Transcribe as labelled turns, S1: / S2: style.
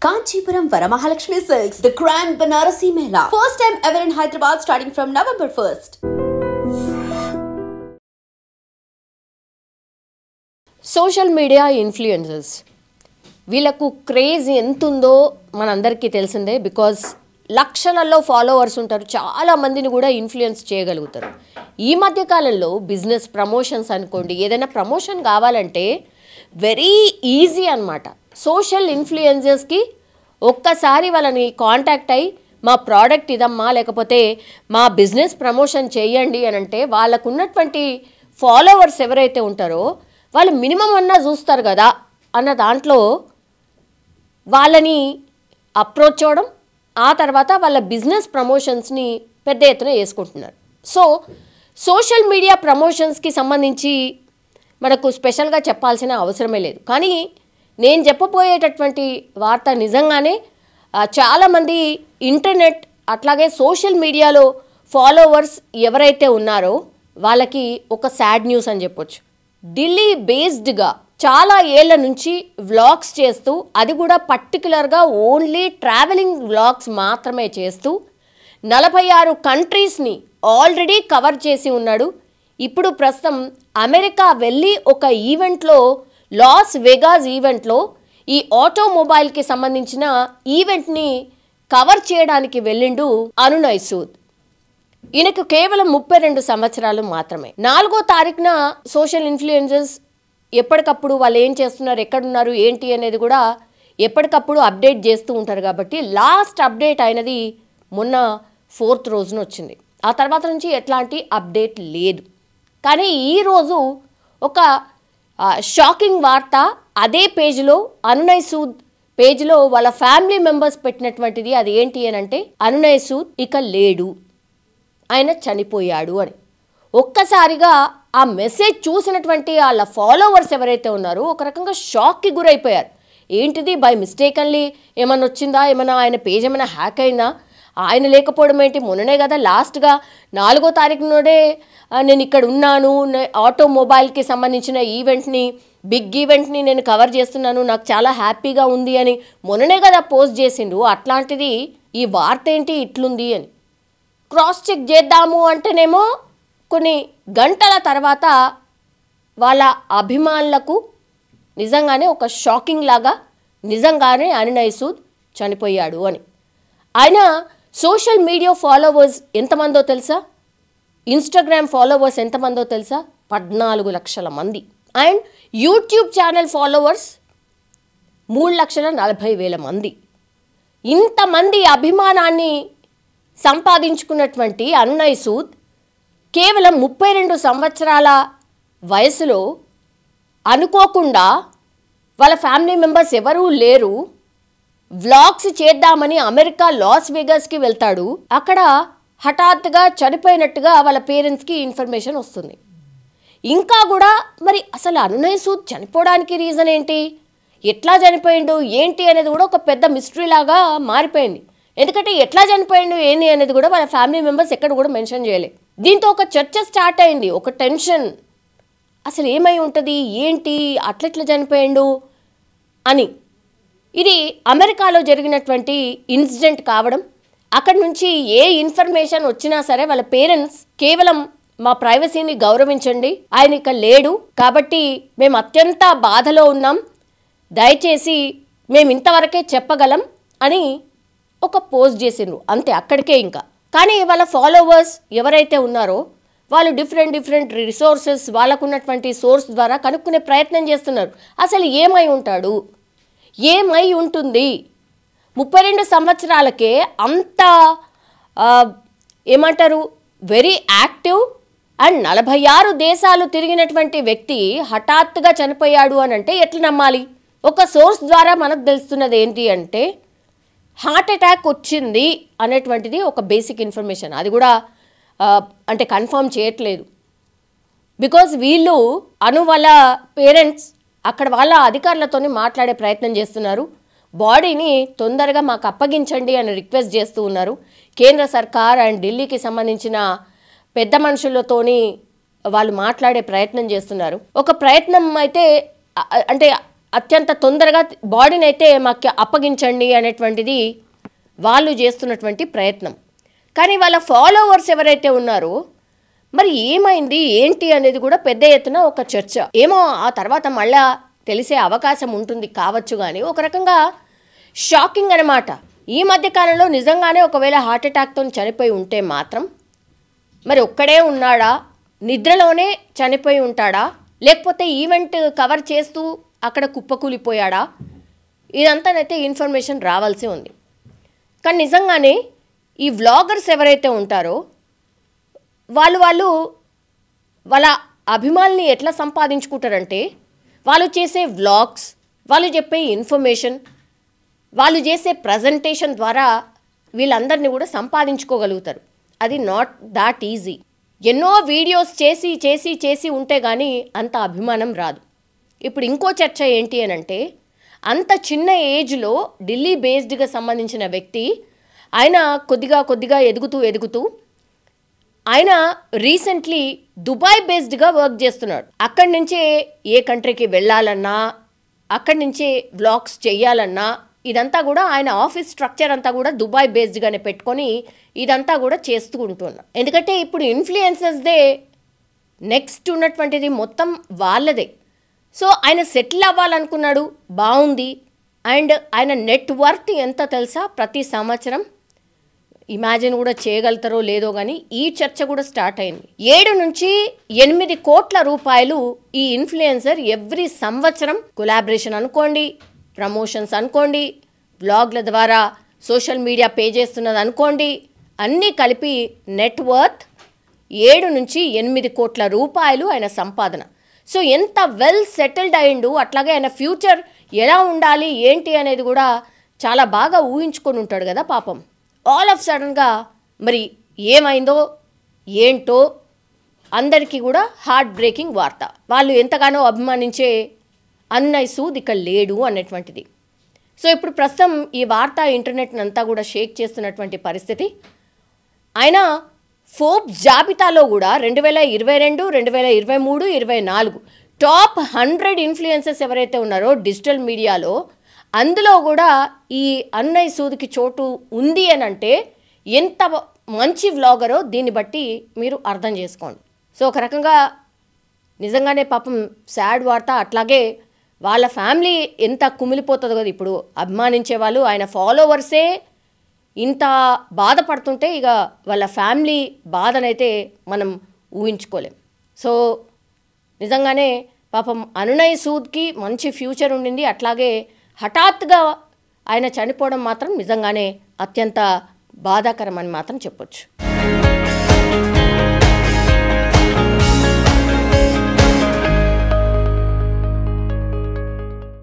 S1: Kanchipuram Varamahalakshmi Silks, the Grand Banarasi Mela. First time ever in Hyderabad starting from November 1st.
S2: Social media influencers వీళ్ళకు craze ఎంతుందో మనందరికీ తెలిసిందే. Because లక్షలలో followers ఉంటారు, చాలా మందిని కూడా ఇన్ఫ్లుయెన్స్ చేయగలుగుతారు. ఈ మధ్య కాలంలో బిజినెస్ ప్రమోషన్స్ అనుకోండి, ఏదైనా ప్రమోషన్ కావాలంటే వెరీ ఈజీ అన్నమాట. సోషల్ ఇన్ఫ్లుయెన్సర్స్కి ఒక్కసారి వాళ్ళని కాంటాక్ట్ అయ్యి మా ప్రోడక్ట్ ఇదమ్మా, లేకపోతే మా బిజినెస్ ప్రమోషన్ చేయండి అని అంటే వాళ్ళకు ఉన్నటువంటి ఫాలోవర్స్ ఎవరైతే ఉంటారో వాళ్ళు మినిమం అన్నా చూస్తారు కదా అన్న దాంట్లో వాళ్ళని అప్రోచ్ అవ్వడం, ఆ తర్వాత వాళ్ళ బిజినెస్ ప్రమోషన్స్ని పెద్ద ఎత్తున చేసుకుంటున్నారు. సో సోషల్ మీడియా ప్రమోషన్స్కి సంబంధించి మనకు స్పెషల్గా చెప్పాల్సిన అవసరమే లేదు. కానీ నేను చెప్పబోయేటటువంటి వార్త నిజంగానే చాలామంది ఇంటర్నెట్ అట్లాగే సోషల్ మీడియాలో ఫాలోవర్స్ ఎవరైతే ఉన్నారో వాళ్ళకి ఒక సాడ్ న్యూస్ అని చెప్పొచ్చు. ఢిల్లీ బేస్డ్గా చాలా ఏళ్ల నుంచి వ్లాగ్స్ చేస్తూ, అది కూడా పర్టికులర్గా ఓన్లీ ట్రావెలింగ్ వ్లాగ్స్ మాత్రమే చేస్తూ 46 కంట్రీస్ని ఆల్రెడీ కవర్ చేసి ఉన్నాడు. ఇప్పుడు ప్రస్తుతం అమెరికా వెళ్ళి ఒక ఈవెంట్లో, లాస్ వెగాస్ ఈవెంట్లో ఈ ఆటోమొబైల్కి సంబంధించిన ఈవెంట్ని కవర్ చేయడానికి వెళ్ళిండు అనునయ్ సూద్. ఈయనకు కేవలం 32 సంవత్సరాలు మాత్రమే. 4వ తారీఖున సోషల్ ఇన్ఫ్లుయెన్సర్స్ ఎప్పటికప్పుడు వాళ్ళు ఏం చేస్తున్నారు, ఎక్కడున్నారు, ఏంటి అనేది కూడా ఎప్పటికప్పుడు అప్డేట్ చేస్తూ ఉంటారు. కాబట్టి లాస్ట్ అప్డేట్ అయినది మొన్న 4th రోజున వచ్చింది. ఆ తర్వాత నుంచి ఎట్లాంటి అప్డేట్ లేదు. కానీ ఈరోజు ఒక షాకింగ్ వార్త అదే పేజ్లో, అనునయ్ సూద్ పేజ్లో వాళ్ళ ఫ్యామిలీ మెంబర్స్ పెట్టినటువంటిది. అది ఏంటి అని అంటే అనునయ్ సూద్ ఇక లేడు, ఆయన చనిపోయాడు అని. ఒక్కసారిగా ఆ మెసేజ్ చూసినటువంటి వాళ్ళ ఫాలోవర్స్ ఎవరైతే ఉన్నారో ఒక రకంగా షాక్కి గురైపోయారు. ఏంటిది, బై మిస్టేకన్లీ ఏమన్నా వచ్చిందా, ఏమన్నా ఆయన పేజ్ ఏమైనా హ్యాక్ అయిందా, ఆయన లేకపోవడం ఏంటి, మొన్ననే కదా లాస్ట్గా 4వ తారీఖు నాడే నేను ఇక్కడ ఉన్నాను, ఆటోమొబైల్కి సంబంధించిన ఈవెంట్ని, బిగ్ ఈవెంట్ని నేను కవర్ చేస్తున్నాను, నాకు చాలా హ్యాపీగా ఉంది అని మొన్ననే కదా పోస్ట్ చేసిండు. అట్లాంటిది ఈ వార్త ఏంటి ఇట్లుంది అని క్రాస్ చెక్ చేద్దాము అంటేనేమో కొన్ని గంటల తర్వాత వాళ్ళ అభిమానులకు నిజంగానే ఒక షాకింగ్ లాగా నిజంగానే అనునయ్ సూద్ చనిపోయాడు అని. ఆయన సోషల్ మీడియా ఫాలోవర్స్ ఎంతమందో తెలుసా, ఇన్స్టాగ్రామ్ ఫాలోవర్స్ ఎంతమందో తెలుసా, 14 లక్షల మంది. అండ్ యూట్యూబ్ ఛానల్ ఫాలోవర్స్ 3,40,000 మంది. ఇంతమంది అభిమానాన్ని సంపాదించుకున్నటువంటి అనునయ్ సూద్ కేవలం 32 సంవత్సరాల వయసులో అనుకోకుండా వాళ్ళ ఫ్యామిలీ మెంబర్స్ ఎవరూ లేరు, వ్లాగ్స్ చేద్దామని అమెరికా లాస్ వెగాస్కి వెళ్తాడు. అక్కడ హఠాత్తుగా చనిపోయినట్టుగా వాళ్ళ పేరెంట్స్కి ఇన్ఫర్మేషన్ వస్తుంది. ఇంకా కూడా మరి అసలు అనునయ్ సూద్ చనిపోవడానికి రీజన్ ఏంటి, ఎట్లా చనిపోయిండు ఏంటి అనేది కూడా ఒక పెద్ద మిస్టరీ లాగా మారిపోయింది. ఎందుకంటే ఎట్లా చనిపోయిండు ఏంటి అనేది కూడా వాళ్ళ ఫ్యామిలీ మెంబర్స్ ఎక్కడ కూడా మెన్షన్ చేయలేదు. దీంతో ఒక చర్చ స్టార్ట్ అయింది, ఒక టెన్షన్, అసలు ఏమై ఉంటుంది, ఏంటి, అట్లెట్లా చనిపోయిండు అని. ఇది అమెరికాలో జరిగినటువంటి ఇన్సిడెంట్ కావడం, అక్కడి నుంచి ఏ ఇన్ఫర్మేషన్ వచ్చినా సరే వాళ్ళ పేరెంట్స్ కేవలం మా ప్రైవసీని గౌరవించండి, ఆయన ఇక లేడు కాబట్టి మేము అత్యంత బాధలో ఉన్నాం, దయచేసి మేము ఇంతవరకే చెప్పగలం అని ఒక పోస్ట్ చేసిండ్రు, అంతే, అక్కడికే ఇంకా. కానీ వాళ్ళ ఫాలోవర్స్ ఎవరైతే ఉన్నారో వాళ్ళు డిఫరెంట్ రిసోర్సెస్, వాళ్ళకున్నటువంటి సోర్స్ ద్వారా కనుక్కునే ప్రయత్నం చేస్తున్నారు. అసలు ఏమై ఉంటాడు, ఏమై ఉంటుంది, 32 సంవత్సరాలకే అంత ఏమంటారు వెరీ యాక్టివ్ అండ్ 46 దేశాలు తిరిగినటువంటి వ్యక్తి హఠాత్తుగా చనిపోయాడు అని అంటే ఎట్లా నమ్మాలి? ఒక సోర్స్ ద్వారా మనకు తెలుస్తున్నది ఏంటి అంటే హార్ట్ అటాక్ వచ్చింది అనేటువంటిది ఒక బేసిక్ ఇన్ఫర్మేషన్. అది కూడా అంటే కన్ఫర్మ్ చేయట్లేదు. బికాజ్ వీళ్ళు వాళ్ళ పేరెంట్స్ అక్కడ వాళ్ళ అధికారులతో మాట్లాడే ప్రయత్నం చేస్తున్నారు. బాడీని తొందరగా మాకు అప్పగించండి అని రిక్వెస్ట్ చేస్తూ ఉన్నారు. కేంద్ర సర్కార్ అండ్ ఢిల్లీకి సంబంధించిన పెద్ద మనుషులతోని వాళ్ళు మాట్లాడే ప్రయత్నం చేస్తున్నారు. ఒక ప్రయత్నం అయితే అంటే అత్యంత తొందరగా బాడీని అయితే మాకు అప్పగించండి అనేటువంటిది వాళ్ళు చేస్తున్నటువంటి ప్రయత్నం. కానీ వాళ్ళ ఫాలోవర్స్ ఎవరైతే ఉన్నారో మరి ఏమైంది ఏంటి అనేది కూడా పెద్ద ఎత్తున ఒక చర్చ. ఏమో ఆ తర్వాత మళ్ళా తెలిసే అవకాశం ఉంటుంది కావచ్చు, కానీ ఒక రకంగా షాకింగ్ అనమాట. ఈ మధ్య కాలంలో నిజంగానే ఒకవేళ హార్ట్ అటాక్తో చనిపోయి ఉంటే మాత్రం మరి ఒక్కడే ఉన్నాడా, నిద్రలోనే చనిపోయి ఉంటాడా, లేకపోతే ఈవెంట్ కవర్ చేస్తూ అక్కడ కుప్పకూలిపోయాడా, ఇదంతానైతే ఇన్ఫర్మేషన్ రావాల్సి ఉంది. కానీ నిజంగానే ఈ వ్లాగర్స్ ఎవరైతే ఉంటారో వాళ్ళ అభిమానుల్ని ఎట్లా సంపాదించుకుంటారంటే వాళ్ళు చేసే వ్లాగ్స్, వాళ్ళు చెప్పే ఇన్ఫర్మేషన్, వాళ్ళు చేసే ప్రజెంటేషన్ ద్వారా వీళ్ళందరినీ కూడా సంపాదించుకోగలుగుతారు. అది నాట్ దాట్ ఈజీ. ఎన్నో వీడియోస్ చేసి చేసి చేసి ఉంటే కానీ అంత అభిమానం రాదు. ఇప్పుడు ఇంకో చర్చ ఏంటి అని అంటే, అంత చిన్న ఏజ్లో ఢిల్లీ బేస్డ్గా సంబంధించిన వ్యక్తి ఆయన కొద్దిగా ఎదుగుతూ ఆయన రీసెంట్లీ దుబాయ్ బేస్డ్గా వర్క్ చేస్తున్నాడు. అక్కడి నుంచే ఏ కంట్రీకి వెళ్ళాలన్నా, అక్కడి నుంచే వ్లాగ్స్ చేయాలన్నా ఇదంతా కూడా ఆయన ఆఫీస్ స్ట్రక్చర్ అంతా కూడా దుబాయ్ బేస్డ్గానే పెట్టుకొని ఇదంతా కూడా చేస్తూ ఉంటున్నాడు. ఎందుకంటే ఇప్పుడు ఇన్ఫ్లుయెన్సర్స్దే నెక్స్ట్ ఉన్నటువంటిది మొత్తం వాళ్ళదే. సో ఆయన సెటిల్ అవ్వాలనుకున్నాడు, బాగుంది. అండ్ ఆయన నెట్ వర్త్ ఎంత తెలుసా? ప్రతి సంవత్సరం ఇమాజిన్ కూడా చేయగలుగుతారో లేదో కానీ ఈ చర్చ కూడా స్టార్ట్ అయింది. 7 నుంచి 8 కోట్ల రూపాయలు ఈ ఇన్ఫ్లుయెన్సర్ ఎవ్రీ సంవత్సరం కొలాబరేషన్ అనుకోండి, ప్రమోషన్స్ అనుకోండి, బ్లాగ్ల ద్వారా సోషల్ మీడియా పే చేస్తున్నది అనుకోండి, అన్నీ కలిపి నెట్ వర్త్ 7 నుంచి 8 కోట్ల రూపాయలు ఆయన సంపాదన. సో ఎంత వెల్ సెటిల్డ్ అయిండు. అట్లాగే ఆయన ఫ్యూచర్ ఎలా ఉండాలి ఏంటి అనేది కూడా చాలా బాగా ఊహించుకొని ఉంటాడు కదా పాపం. ఆల్ ఆఫ్ సడన్గా మరి ఏమైందో ఏంటో అందరికీ కూడా హార్ట్ బ్రేకింగ్ వార్త. వాళ్ళు ఎంతగానో అభిమానించే అన్నయ్య సూద్ ఇక్కడ లేడు అనేటువంటిది. సో ఇప్పుడు ప్రస్తుతం ఈ వార్త ఇంటర్నెట్ని అంతా కూడా షేక్ చేస్తున్నటువంటి పరిస్థితి. ఆయన ఫోర్బ్స్ జాబితాలో కూడా 2022, 2023, 24 టాప్ 100 ఇన్ఫ్లుయెన్సర్స్ ఎవరైతే ఉన్నారో డిజిటల్ మీడియాలో, అందులో కూడా ఈ అన్నయ్య సూద్కి చోటు ఉంది అని అంటే ఎంత మంచి వ్లాగరో దీన్ని బట్టి మీరు అర్థం చేసుకోండి. సో ఒక రకంగా నిజంగానే పాపం సాడ్ వార్త. అట్లాగే వాళ్ళ ఫ్యామిలీ ఎంత కుమిలిపోతుందో కదా. ఇప్పుడు అభిమానించే వాళ్ళు, ఆయన ఫాలోవర్సే ఇంత బాధపడుతుంటే ఇక వాళ్ళ ఫ్యామిలీ బాధనైతే మనం ఊహించుకోలేం. సో నిజంగానే పాపం అన్నయ్య సూద్కి మంచి ఫ్యూచర్ ఉండింది. అట్లాగే హఠాత్తుగా ఆయన చనిపోవడం మాత్రం నిజంగానే అత్యంత బాధాకరం అని మాత్రం చెప్పొచ్చు.